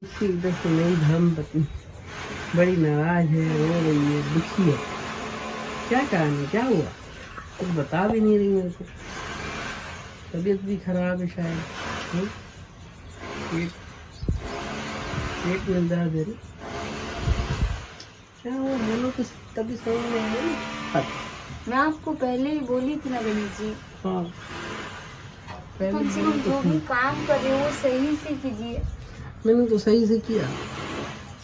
इसकी इधर से नई धर्मपत्नी बड़ी नाराज है, रो रही है, दुखी है। क्या कारण है, क्या हुआ? कुछ बता भी नहीं रही मेरे को। तबीयत भी खराब है शायद। पेट में दर्द है। क्या हुआ बोलो तो तभी समझ में आया। मैं आपको पहले ही बोली थी ना गणेश जी। हाँ कम से कम जो भी काम कर रहे हो वो सही से कीजिए। मैंने तो सही से किया।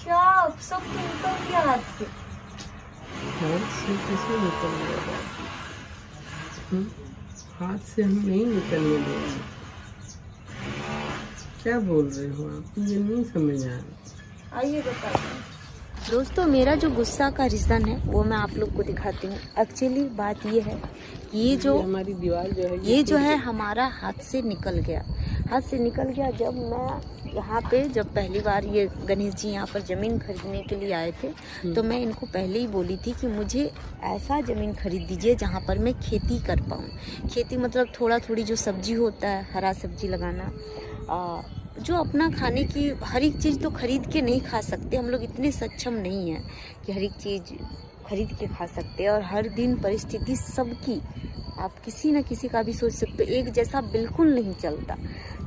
क्या सब तो निकल गया हाथ से। कैसे निकल गया? हाथ से हम नहीं निकलने देंगे। क्या बोल रहे हो आप? ये नहीं समझ आ रहा। आइए बताइए। दोस्तों, मेरा जो गुस्सा का रीज़न है वो मैं आप लोग को दिखाती हूँ। एक्चुअली बात ये है, ये जो हमारी दीवार जो है ये जो है हमारा हाथ से निकल गया। हाथ से निकल गया जब मैं यहाँ पे जब पहली बार ये गणेश जी यहाँ पर ज़मीन खरीदने के लिए आए थे, तो मैं इनको पहले ही बोली थी कि मुझे ऐसा ज़मीन खरीद दीजिए जहाँ पर मैं खेती कर पाऊँ। खेती मतलब थोड़ा थोड़ी जो सब्जी होता है, हरा सब्जी लगाना, जो अपना खाने की हर एक चीज़ तो खरीद के नहीं खा सकते हम लोग, इतने सक्षम नहीं हैं कि हर एक चीज़ खरीद के खा सकते हैं। और हर दिन परिस्थिति सबकी, आप किसी न किसी का भी सोच सकते हो, एक जैसा बिल्कुल नहीं चलता।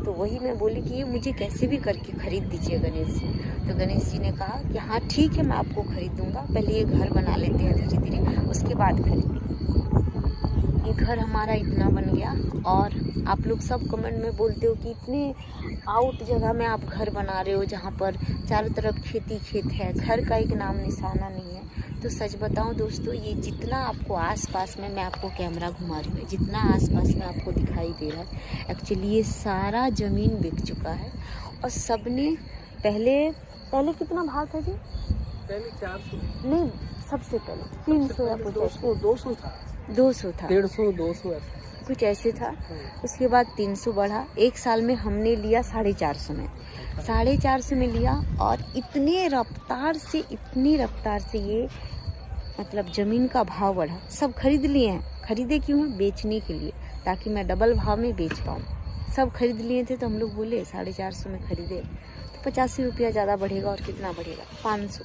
तो वही मैं बोली कि ये मुझे कैसे भी करके खरीद दीजिए गणेश जी। तो गणेश जी ने कहा कि हाँ ठीक है, मैं आपको खरीद दूँगा, पहले ये घर बना लेते हैं धीरे धीरे, उसके बाद खरीदेंगे। ये घर हमारा इतना बन गया। और आप लोग सब कमेंट में बोलते हो कि इतने आउट जगह में आप घर बना रहे हो जहाँ पर चारों तरफ खेती खेत है, घर का एक नाम निशाना नहीं है। तो सच बताऊं दोस्तों, ये जितना आपको आसपास में, मैं आपको कैमरा घुमा रही हूँ, जितना आसपास में आपको दिखाई दे रहा है, एक्चुअली ये सारा ज़मीन बिक चुका है। और सबने पहले कितना भाव था जी? पहले 400 नहीं, सबसे पहले 300 या 200 था। 200 था, 150 200 कुछ ऐसे था। उसके बाद 300 बढ़ा। एक साल में हमने लिया 450 में, 450 में लिया। और इतनी रफ्तार से ये मतलब ज़मीन का भाव बढ़ा। सब खरीद लिए हैं। खरीदे क्यों हैं? बेचने के लिए, ताकि मैं डबल भाव में बेच पाऊँ। सब खरीद लिए थे। तो हम लोग बोले 450 में खरीदे तो 85 रुपया ज़्यादा बढ़ेगा। और कितना बढ़ेगा? 500।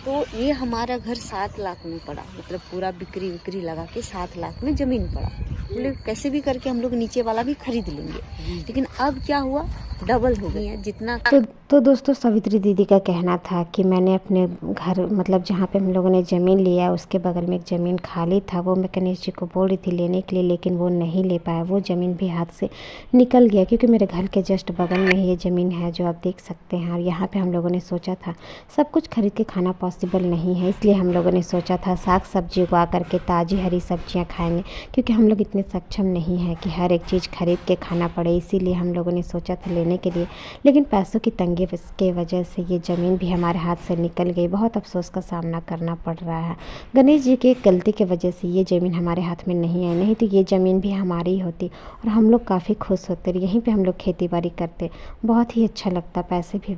तो ये हमारा घर 7 लाख में पड़ा, मतलब पूरा बिक्री लगा के 7 लाख में ज़मीन पड़ा। बोले कैसे भी करके हम लोग नीचे वाला भी खरीद लेंगे। लेकिन अब क्या हुआ, डबल हो गई है जितना। तो दोस्तों, सावित्री दीदी का कहना था कि मैंने अपने घर, मतलब जहाँ पे हम लोगों ने ज़मीन लिया उसके बगल में एक ज़मीन खाली था, वो मैं गणेश जी को बोल रही थी लेने के लिए, लेकिन वो नहीं ले पाया। वो ज़मीन भी हाथ से निकल गया, क्योंकि मेरे घर के जस्ट बगल में ही ये ज़मीन है जो आप देख सकते हैं। और यहाँ पे हम लोगों ने सोचा था, सब कुछ खरीद के खाना पॉसिबल नहीं है, इसलिए हम लोगों ने सोचा था साग सब्जी उगा करके ताज़ी हरी सब्जियाँ खाएँगे, क्योंकि हम लोग इतने सक्षम नहीं हैं कि हर एक चीज़ खरीद के खाना पड़े। इसीलिए हम लोगों ने सोचा था लेने के लिए, लेकिन पैसों की तंगी के वजह से ये ज़मीन भी हमारे हाथ से निकल गई। बहुत अफसोस का सामना करना पड़ रहा है। गणेश जी की गलती की वजह से ये ज़मीन हमारे हाथ में नहीं आई, नहीं तो ये ज़मीन भी हमारी ही होती और हम लोग काफ़ी खुश होते। यहीं पे हम लोग खेती बाड़ी करते, बहुत ही अच्छा लगता, पैसे भी